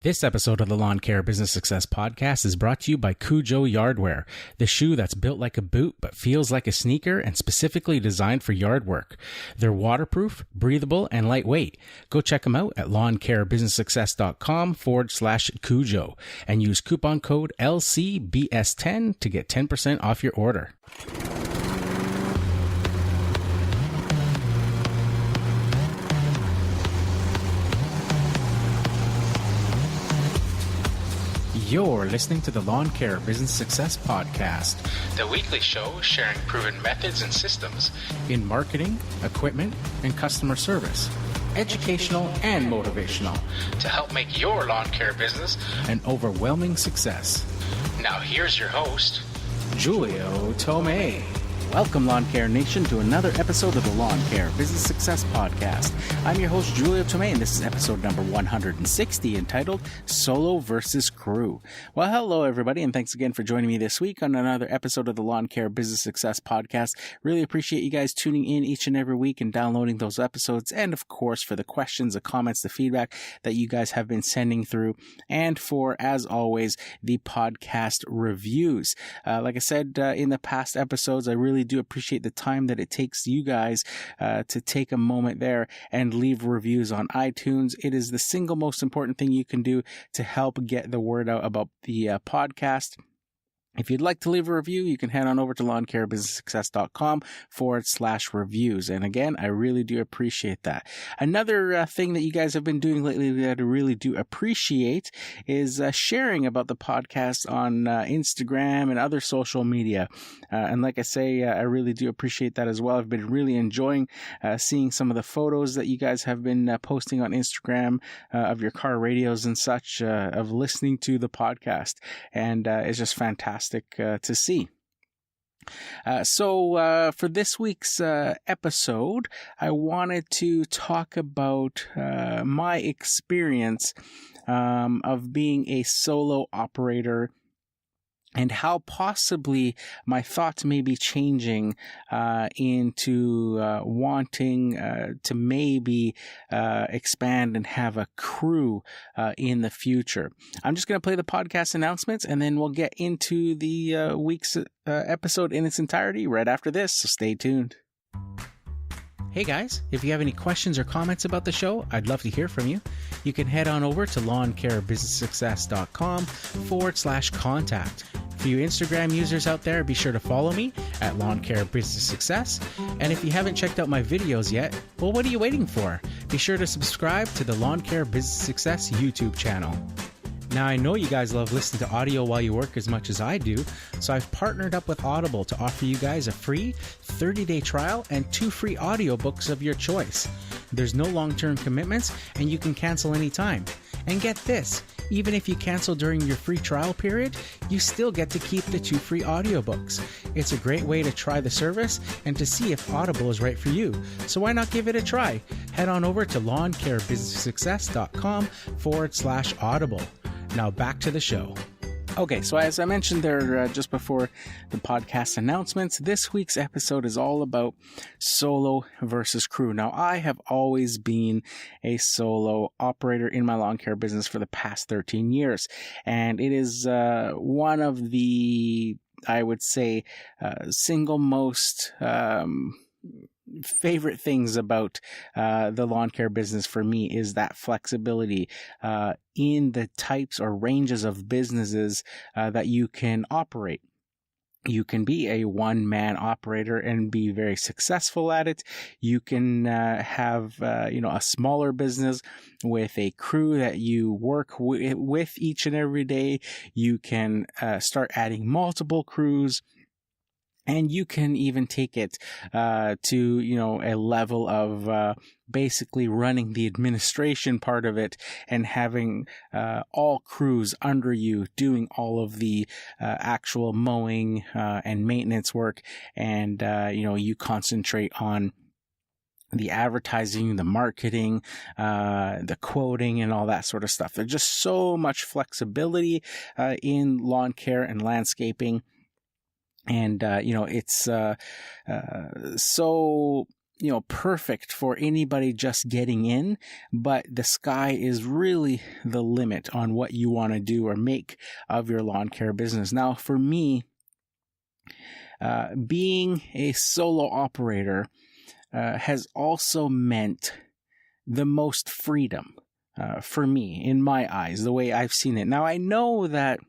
This episode of the Lawn Care Business Success Podcast is brought to you by Cujo Yardwear, the shoe that's built like a boot but feels like a sneaker and specifically designed for yard work. They're waterproof, breathable, and lightweight. Go check them out at lawncarebusinesssuccess.com/Cujo and use coupon code LCBS10 to get 10% off your order. You're listening to the Lawn Care Business Success Podcast, the weekly show sharing proven methods and systems in marketing, equipment, and customer service, educational and motivational, to help make your lawn care business an overwhelming success. Now here's your host, Julio Tomei. Welcome, Lawn Care Nation, to another episode of the Lawn Care Business Success Podcast. I'm your host, Julio Tomei, and this is episode number 160, entitled Solo versus Crew. Well, hello, everybody, and thanks again for joining me this week on another episode of the Lawn Care Business Success Podcast. Really appreciate you guys tuning in each and every week and downloading those episodes, and of course, for the questions, the comments, the feedback that you guys have been sending through, and for, as always, the podcast reviews. Like I said in the past episodes, I really do appreciate the time that it takes you guys to take a moment there and leave reviews on iTunes. It is the single most important thing you can do to help get the word out about the podcast. If you'd like to leave a review, you can head on over to lawncarebusinesssuccess.com/reviews. And again, I really do appreciate that. Another thing that you guys have been doing lately that I really do appreciate is sharing about the podcast on Instagram and other social media. And like I say, I really do appreciate that as well. I've been really enjoying seeing some of the photos that you guys have been posting on Instagram of your car radios and such, of listening to the podcast. And it's just fantastic to see. So for this week's episode, I wanted to talk about my experience of being a solo operator and how possibly my thoughts may be changing into wanting to maybe expand and have a crew in the future. I'm just going to play the podcast announcements, and then we'll get into the week's episode in its entirety right after this, so stay tuned. Hey guys, if you have any questions or comments about the show, I'd love to hear from you. You can head on over to lawncarebusinesssuccess.com/contact. For you Instagram users out there, be sure to follow me at Lawn Care Business Success. And if you haven't checked out my videos yet, well, what are you waiting for? Be sure to subscribe to the Lawn Care Business Success YouTube channel. Now, I know you guys love listening to audio while you work as much as I do, so I've partnered up with Audible to offer you guys a free 30-day trial and 2 free audiobooks of your choice. There's no long-term commitments, and you can cancel anytime. And get this, even if you cancel during your free trial period, you still get to keep the 2 free audiobooks. It's a great way to try the service and to see if Audible is right for you. So why not give it a try? Head on over to lawncarebusinesssuccess.com/audible. Now back to the show. Okay, so as I mentioned there just before the podcast announcements, this week's episode is all about solo versus crew. Now, I have always been a solo operator in my lawn care business for the past 13 years, and it is one of the, I would say, single most favorite things about the lawn care business for me is that flexibility in the types or ranges of businesses that you can operate. You can be a one-man operator and be very successful at it. You can have a smaller business with a crew that you work with each and every day. You can start adding multiple crews. And you can even take it to, a level of basically running the administration part of it and having all crews under you doing all of the actual mowing and maintenance work. And, you concentrate on the advertising, the marketing, the quoting, and all that sort of stuff. There's just so much flexibility in lawn care and landscaping. And, it's so perfect for anybody just getting in, but the sky is really the limit on what you want to do or make of your lawn care business. Now, for me, being a solo operator has also meant the most freedom for me, in my eyes, the way I've seen it. Now, I know that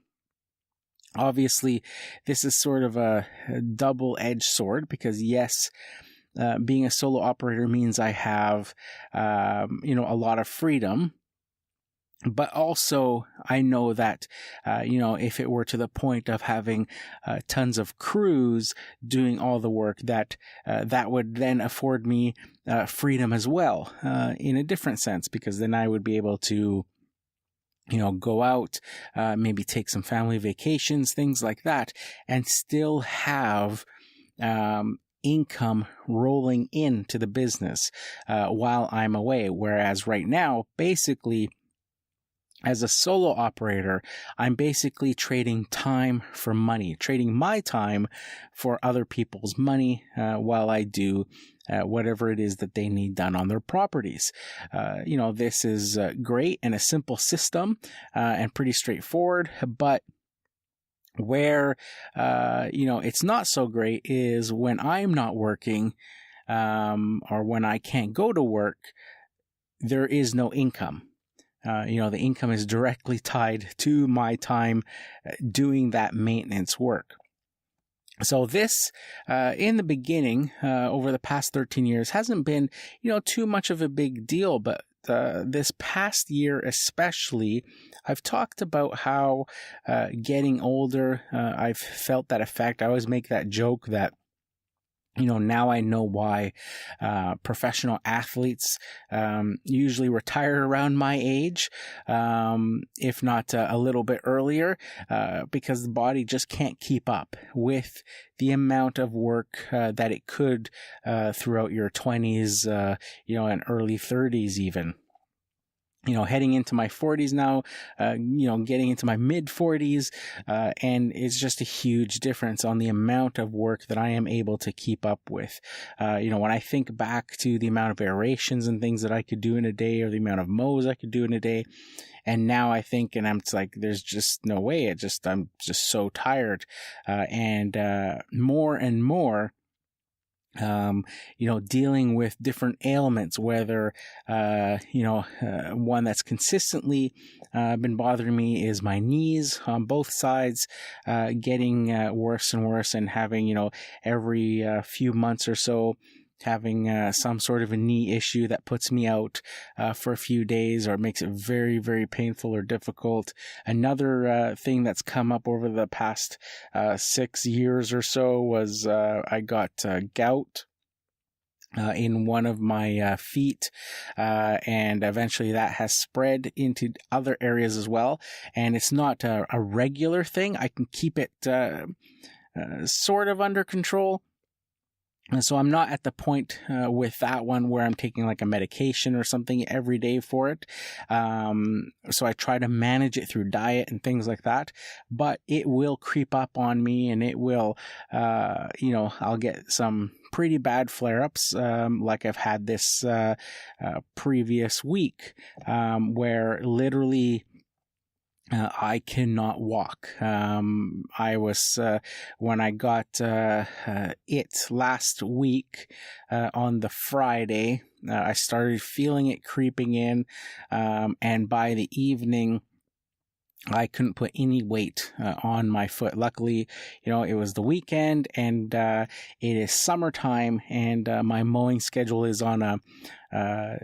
obviously this is sort of a double-edged sword, because yes, being a solo operator means I have, a lot of freedom. But also, I know that, if it were to the point of having tons of crews doing all the work, that would then afford me freedom as well, in a different sense, because then I would be able to, go out, maybe take some family vacations, things like that, and still have income rolling into the business while I'm away. Whereas right now, basically, as a solo operator, I'm basically trading time for money, trading my time for other people's money while I do whatever it is that they need done on their properties. This is great and a simple system and pretty straightforward, but where, it's not so great is when I'm not working or when I can't go to work, there is no income. The income is directly tied to my time doing that maintenance work. So this, in the beginning, over the past 13 years, hasn't been, too much of a big deal. But this past year especially, I've talked about how getting older, I've felt that effect. I always make that joke that, now I know why professional athletes usually retire around my age, if not a little bit earlier, because the body just can't keep up with the amount of work that it could throughout your 20s, and early 30s even. Heading into my 40s now, getting into my mid 40s, and it's just a huge difference on the amount of work that I am able to keep up with. When I think back to the amount of aerations and things that I could do in a day, or the amount of mows I could do in a day, and now I think, and I'm like, there's just no way. I'm just so tired, and more and more, dealing with different ailments, whether, one that's consistently been bothering me is my knees on both sides, getting worse and worse, and having, every few months or so, having some sort of a knee issue that puts me out for a few days, or makes it very, very painful or difficult. Another thing that's come up over the past 6 years or so was I got gout in one of my feet, and eventually that has spread into other areas as well. And it's not a regular thing. I can keep it sort of under control. And so I'm not at the point with that one where I'm taking like a medication or something every day for it. So I try to manage it through diet and things like that. But it will creep up on me, and it will, I'll get some pretty bad flare-ups, like I've had this previous week, where literally I cannot walk. I was, when I got it last week on the Friday, I started feeling it creeping in, and by the evening, I couldn't put any weight on my foot. Luckily, it was the weekend, and it is summertime, and my mowing schedule is on a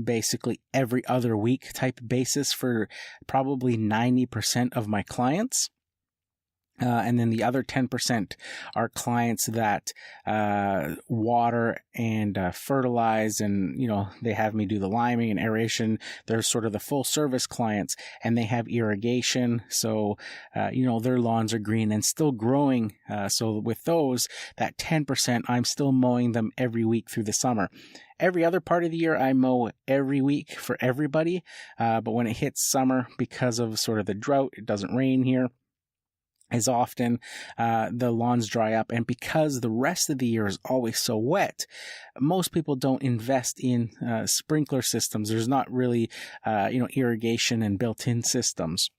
basically every other week type basis for probably 90% of my clients. And then the other 10% are clients that water and fertilize, and they have me do the liming and aeration. They're sort of the full service clients, and they have irrigation, so their lawns are green and still growing. So with those, that 10%, I'm still mowing them every week through the summer. Every other part of the year, I mow every week for everybody, but when it hits summer, because of sort of the drought, it doesn't rain here. as often the lawns dry up. And because the rest of the year is always so wet, most people don't invest in sprinkler systems. There's not really, irrigation and built-in systems.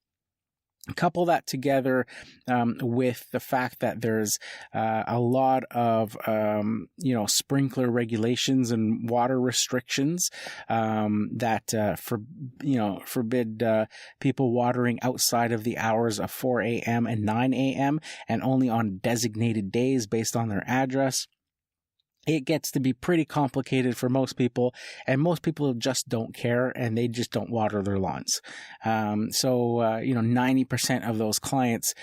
Couple that together with the fact that there's a lot of sprinkler regulations and water restrictions that forbid people watering outside of the hours of 4 a.m. and 9 a.m. and only on designated days based on their address. It gets to be pretty complicated for most people, and most people just don't care, and they just don't water their lawns. 90% of those clients,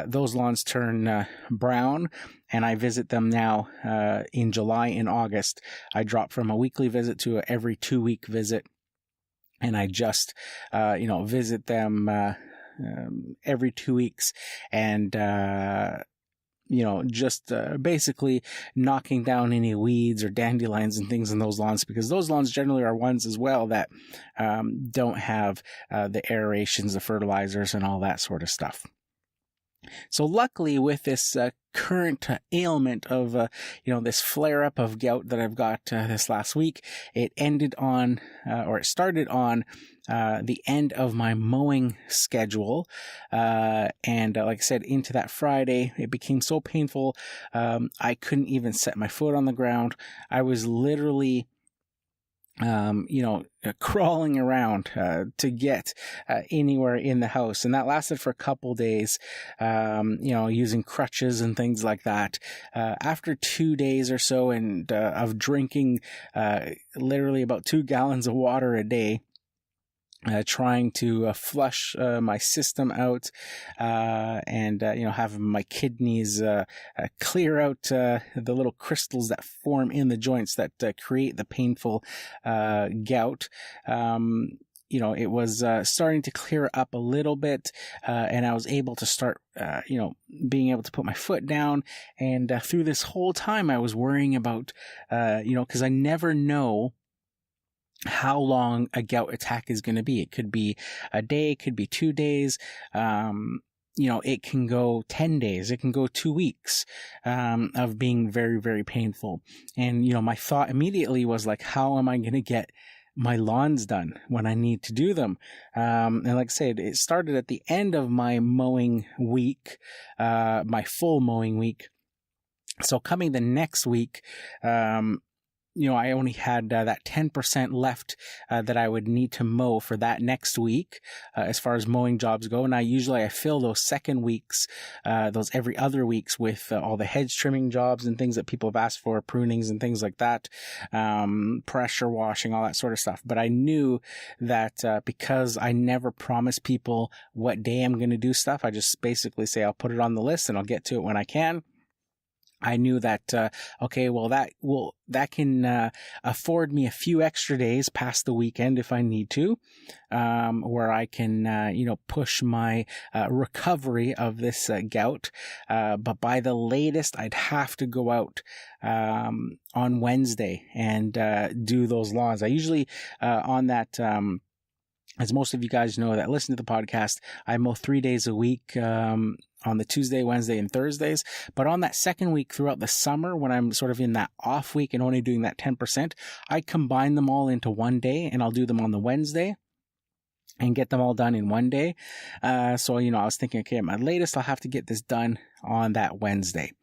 those lawns turn brown, and I visit them now in July and August. I drop from a weekly visit to a every 2-week visit, and I just, visit them every 2 weeks, and basically knocking down any weeds or dandelions and things in those lawns, because those lawns generally are ones as well that don't have the aerations, the fertilizers, and all that sort of stuff. So luckily, with this current ailment of, this flare-up of gout that I've got this last week, it started on the end of my mowing schedule. And like I said, into that Friday, it became so painful, I couldn't even set my foot on the ground. I was literally crawling around to get anywhere in the house. And that lasted for a couple days, using crutches and things like that. After 2 days or so and of drinking literally about 2 gallons of water a day, trying to flush my system out and have my kidneys clear out the little crystals that form in the joints that create the painful gout. It was starting to clear up a little bit, and I was able to start, being able to put my foot down. And through this whole time, I was worrying about, because I never know how long a gout attack is going to be. It could be a day, it could be 2 days. It can go 10 days, it can go 2 weeks, of being very, very painful. And, my thought immediately was like, how am I going to get my lawns done when I need to do them? And like I said, it started at the end of my mowing week, my full mowing week. So coming the next week, I only had that 10% left that I would need to mow for that next week as far as mowing jobs go. And I fill those second weeks, those every other weeks with all the hedge trimming jobs and things that people have asked for, prunings and things like that, pressure washing, all that sort of stuff. But I knew that because I never promise people what day I'm going to do stuff, I just basically say I'll put it on the list and I'll get to it when I can. I knew that, that can afford me a few extra days past the weekend if I need to, where I can, push my recovery of this gout. But by the latest, I'd have to go out on Wednesday and do those lawns. I usually, on that, as most of you guys know that listen to the podcast, I mow 3 days a week, on the Tuesday, Wednesday, and Thursdays. But on that second week throughout the summer, when I'm sort of in that off week and only doing that 10%, I combine them all into one day, and I'll do them on the Wednesday and get them all done in one day. So I was thinking, okay, at my latest, I'll have to get this done on that Wednesday.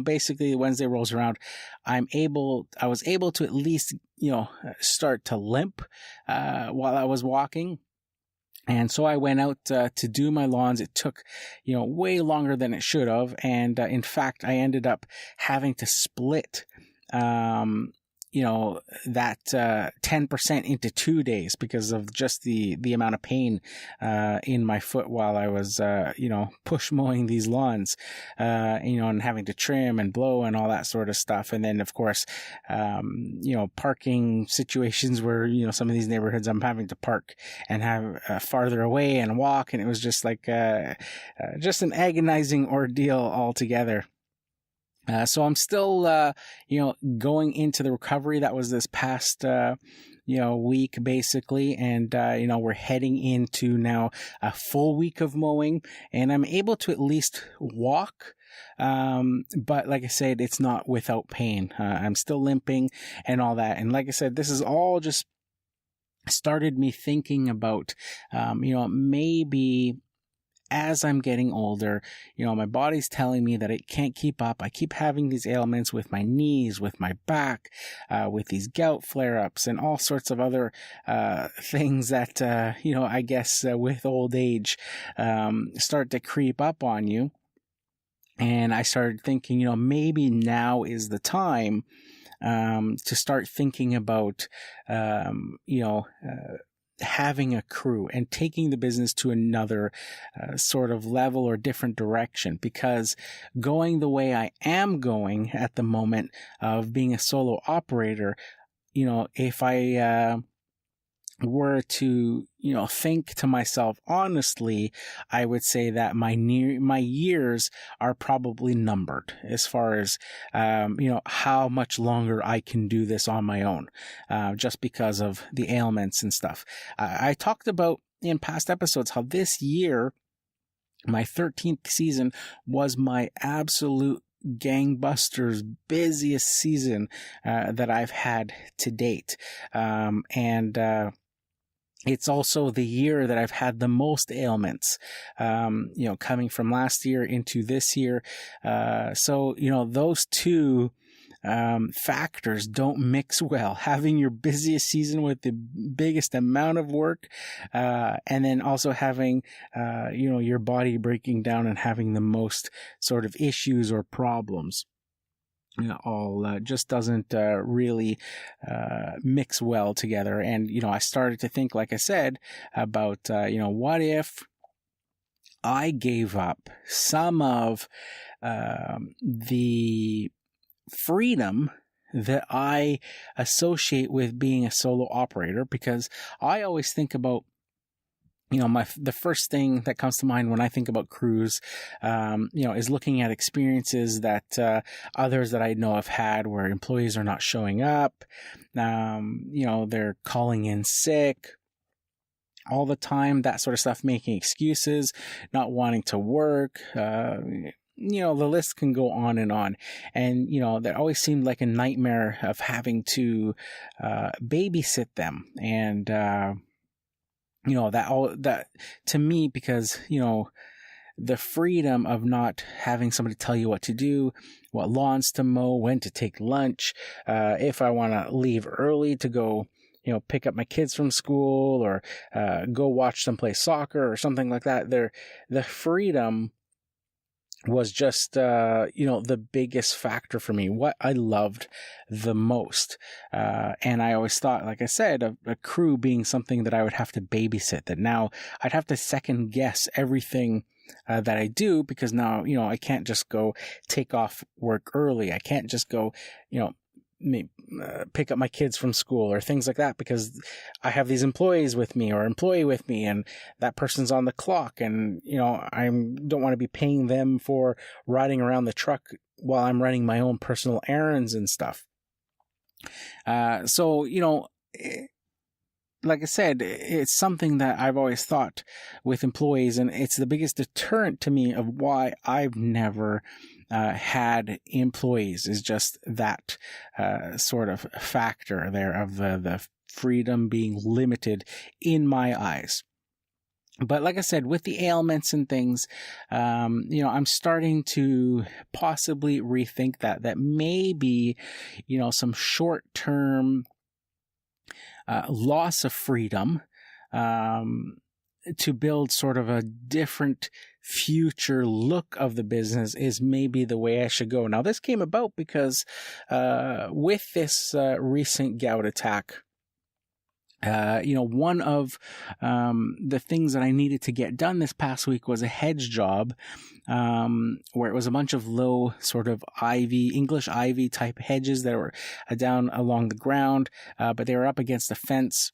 Basically Wednesday rolls around. I was able to at least, start to limp, while I was walking. And so I went out to do my lawns. It took, way longer than it should have. And in fact, I ended up having to split that 10% into 2 days because of just the amount of pain in my foot while I was push mowing these lawns, and having to trim and blow and all that sort of stuff. And then of course parking situations where some of these neighborhoods I'm having to park and have farther away and walk, and it was just like just an agonizing ordeal altogether. So I'm still, going into the recovery. That was this past week basically. And, we're heading into now a full week of mowing, and I'm able to at least walk. But like I said, it's not without pain. I'm still limping and all that. And like I said, this is all just started me thinking about, maybe as I'm getting older, my body's telling me that it can't keep up. I keep having these ailments with my knees, with my back, with these gout flare-ups and all sorts of other things that, I guess with old age start to creep up on you. And I started thinking, maybe now is the time to start thinking about, having a crew and taking the business to another sort of level or different direction. Because going the way I am going at the moment of being a solo operator, if I were to, think to myself honestly, I would say that my years are probably numbered as far as, how much longer I can do this on my own, just because of the ailments and stuff. I talked about in past episodes how this year, my 13th season, was my absolute gangbusters busiest season that I've had to date. It's also the year that I've had the most ailments, coming from last year into this year. So those two factors don't mix well. Having your busiest season with the biggest amount of work, and then also having, your body breaking down and having the most sort of issues or problems. All just doesn't really mix well together. And, I started to think, like I said, about, what if I gave up some of the freedom that I associate with being a solo operator? Because I always think about, the first thing that comes to mind when I think about crews, is looking at experiences that others that I know have had where employees are not showing up, they're calling in sick all the time, that sort of stuff, making excuses, not wanting to work. The list can go on. And, that always seemed like a nightmare of having to babysit them. And, that to me, because, the freedom of not having somebody tell you what to do, what lawns to mow, when to take lunch, if I want to leave early to go, pick up my kids from school or go watch them play soccer or something like that. The freedom was just, the biggest factor for me, what I loved the most. And I always thought, like I said, a crew being something that I would have to babysit, that now I'd have to second guess everything that I do, because now, I can't just go take off work early. I can't just go, pick up my kids from school or things like that, because I have these employee with me, and that person's on the clock, and I don't want to be paying them for riding around the truck while I'm running my own personal errands and stuff. So like I said, it's something that I've always thought with employees, and it's the biggest deterrent to me of why I've never had employees, is just that sort of factor there of the freedom being limited in my eyes. But like I said, with the ailments and things, I'm starting to possibly rethink that maybe, some short-term loss of freedom to build sort of a different future look of the business is maybe the way I should go. Now, this came about because with this recent gout attack, one of the things that I needed to get done this past week was a hedge job, where it was a bunch of low sort of English ivy type hedges that were down along the ground, but they were up against a fence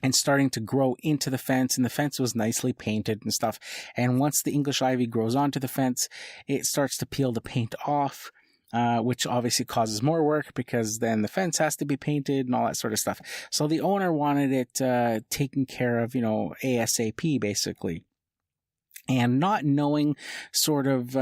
and starting to grow into the fence, and the fence was nicely painted and stuff. And once the English ivy grows onto the fence, it starts to peel the paint off. which obviously causes more work because then the fence has to be painted and all that sort of stuff. So the owner wanted it taken care of, ASAP basically. And not knowing sort of,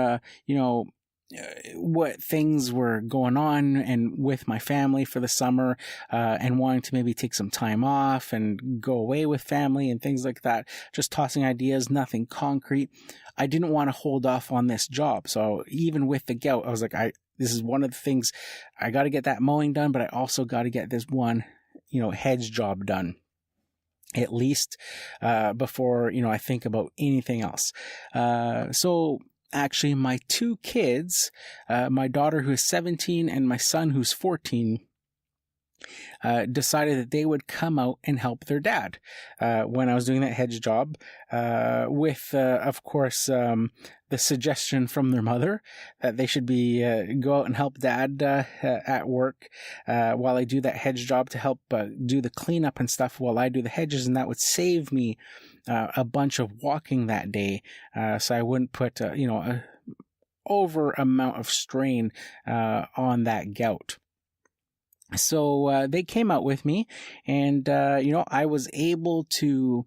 what things were going on and with my family for the summer, and wanting to maybe take some time off and go away with family and things like that. Just tossing ideas, nothing concrete. I didn't want to hold off on this job. So even with the gout, I was like, this is one of the things, I got to get that mowing done, but I also got to get this one, hedge job done. At least, before, I think about anything else. So actually my two kids, my daughter who is 17 and my son who's 14, decided that they would come out and help their dad when I was doing that hedge job, with, of course, the suggestion from their mother that they should be go out and help dad at work while I do that hedge job to help do the cleanup and stuff while I do the hedges, and that would save me a bunch of walking that day, so I wouldn't put a over amount of strain on that gout. So they came out with me, and I was able to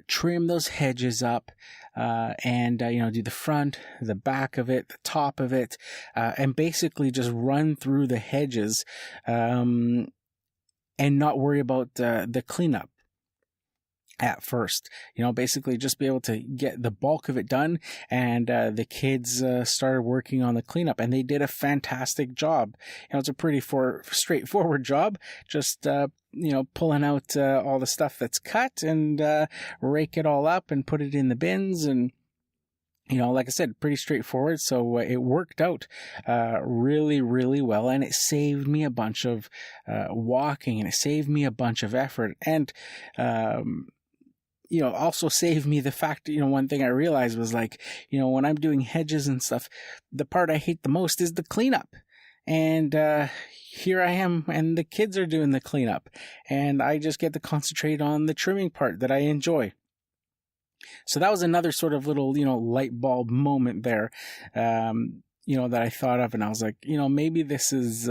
trim those hedges up, and do the front, the back of it, the top of it, and basically just run through the hedges, and not worry about the cleanup at first. Basically just be able to get the bulk of it done, and the kids started working on the cleanup, and they did a fantastic job. It's a pretty straightforward job, just pulling out all the stuff that's cut and rake it all up and put it in the bins, and like I said, pretty straightforward. So it worked out really, really well, and it saved me a bunch of walking, and it saved me a bunch of effort, and also saved me the fact, one thing I realized was like, when I'm doing hedges and stuff, the part I hate the most is the cleanup. And here I am, and the kids are doing the cleanup, and I just get to concentrate on the trimming part that I enjoy. So that was another sort of little, light bulb moment there, that I thought of, and I was like, maybe this is,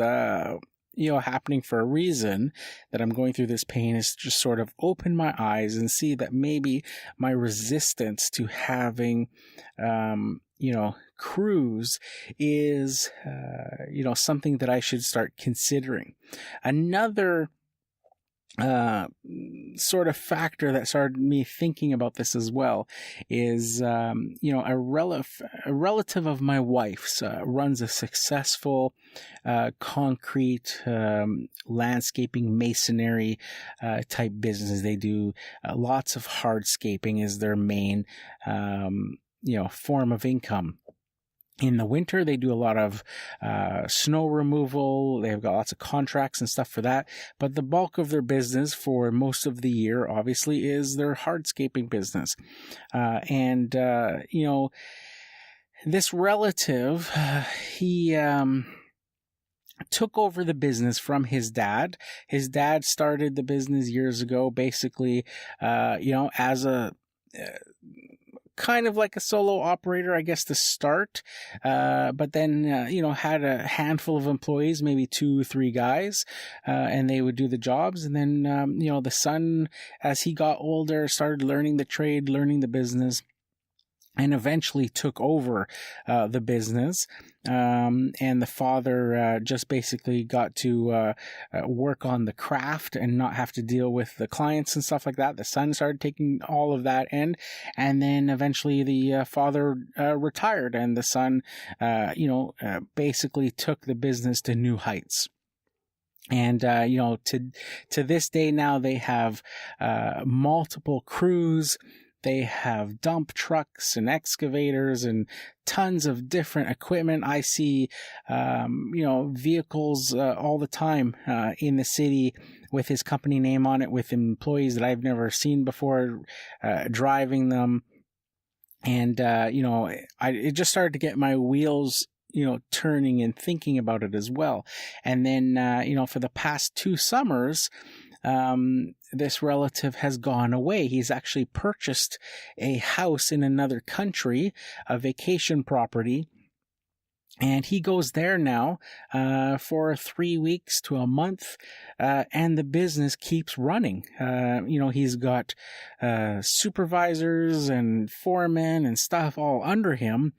happening for a reason, that I'm going through this pain, is just sort of open my eyes and see that maybe my resistance to having, crews is, something that I should start considering. Another sort of factor that started me thinking about this as well is, a relative of my wife's runs a successful concrete landscaping masonry type business. They do lots of hardscaping is their main form of income. In the winter, they do a lot of snow removal. They've got lots of contracts and stuff for that. But the bulk of their business for most of the year, obviously, is their hardscaping business. This relative, he took over the business from his dad. His dad started the business years ago, basically, as a kind of like a solo operator, I guess, to start, but then, had a handful of employees, maybe 2-3 guys, and they would do the jobs. And then, the son, as he got older, started learning the trade, learning the business, and eventually took over the business. And the father just basically got to work on the craft and not have to deal with the clients and stuff like that. The son started taking all of that end, and then eventually the father retired, and the son, basically took the business to new heights. And, to this day now, they have multiple crews. They have dump trucks and excavators and tons of different equipment. I see, vehicles all the time in the city with his company name on it, with employees that I've never seen before driving them. And, it just started to get my wheels, turning and thinking about it as well. And then, for the past 2 summers, this relative has gone away. He's actually purchased a house in another country, a vacation property, And he goes there now for 3 weeks to a month, and the business keeps running. He's got supervisors and foremen and stuff all under him,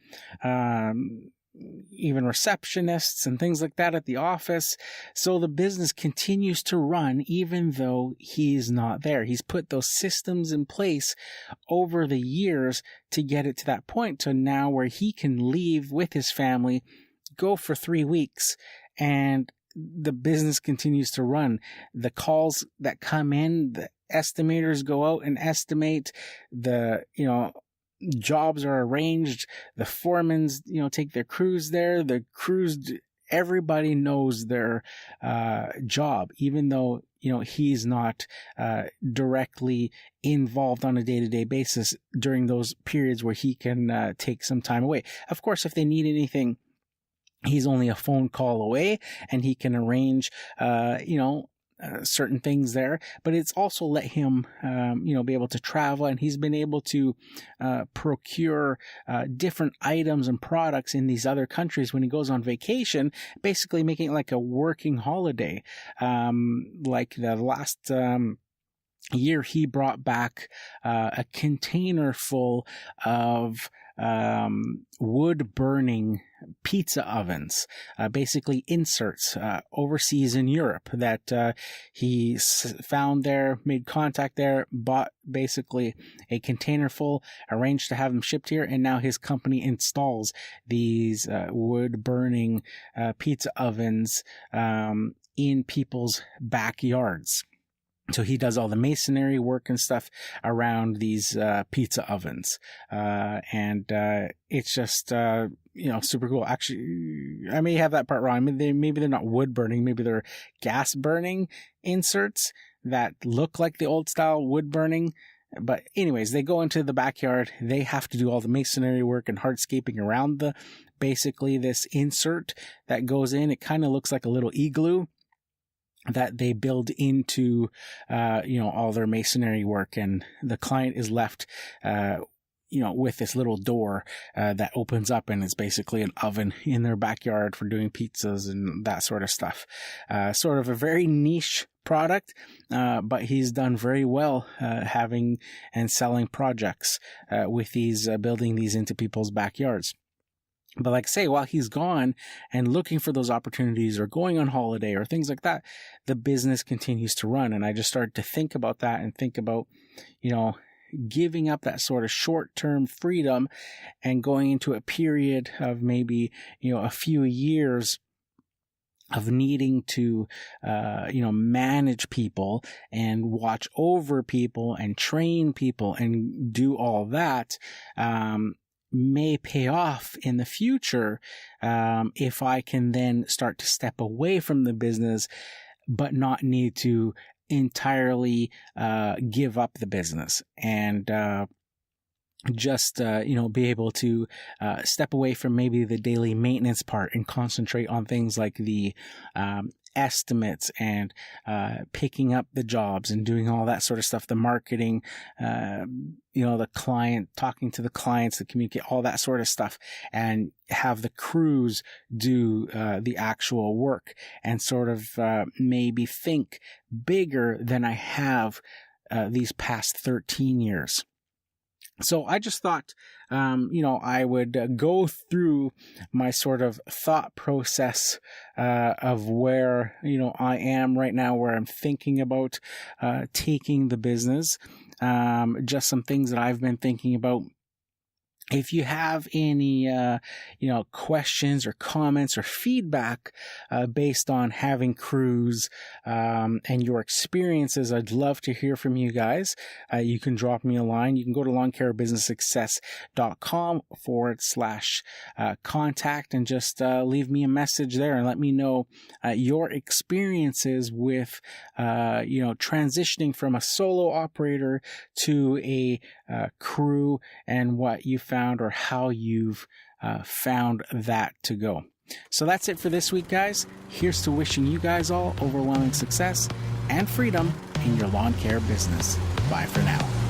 even receptionists and things like that at the office. So the business continues to run even though he's not there. He's put those systems in place over the years to get it to that point to now where he can leave with his family, go for 3 weeks, and the business continues to run. The calls that come in, the estimators go out and estimate, jobs are arranged, the foremans, take their crews there, the crews, everybody knows their job, even though, he's not directly involved on a day-to-day basis during those periods where he can take some time away. Of course, if they need anything, he's only a phone call away and he can arrange, certain things there, but it's also let him, be able to travel, and he's been able to procure different items and products in these other countries when he goes on vacation, basically making it like a working holiday. Like the last year, he brought back a container full of wood burning pizza ovens, basically inserts overseas in Europe that he found there, made contact there, bought basically a container full, arranged to have them shipped here, and now his company installs these wood burning pizza ovens in people's backyards. So he does all the masonry work and stuff around these pizza ovens. And it's just, super cool. Actually, I may have that part wrong. Maybe they're not wood burning. Maybe they're gas burning inserts that look like the old style wood burning. But anyways, they go into the backyard. They have to do all the masonry work and hardscaping around basically this insert that goes in. It kind of looks like a little igloo that they build into, all their masonry work, and the client is left, with this little door that opens up, and it's basically an oven in their backyard for doing pizzas and that sort of stuff. Sort of a very niche product, but he's done very well having and selling projects with these, building these into people's backyards. But like I say, while he's gone and looking for those opportunities or going on holiday or things like that, the business continues to run. And I just started to think about that and think about, giving up that sort of short-term freedom and going into a period of maybe, a few years of needing to, manage people and watch over people and train people and do all that, may pay off in the future if I can then start to step away from the business, but not need to entirely give up the business and be able to step away from maybe the daily maintenance part and concentrate on things like the estimates and picking up the jobs and doing all that sort of stuff, the marketing, the client, talking to the clients, the communicate, all that sort of stuff, and have the crews do the actual work and sort of maybe think bigger than I have these past 13 years. So I just thought, I would go through my sort of thought process of where, I am right now, where I'm thinking about taking the business, just some things that I've been thinking about. If you have any, questions or comments or feedback based on having crews and your experiences, I'd love to hear from you guys. You can drop me a line. You can go to lawncarebusinesssuccess.com/contact and just leave me a message there and let me know your experiences with, transitioning from a solo operator to a crew and what you found or how you've found that to go. So that's it for this week, guys. Here's to wishing you guys all overwhelming success and freedom in your lawn care business. Bye for now.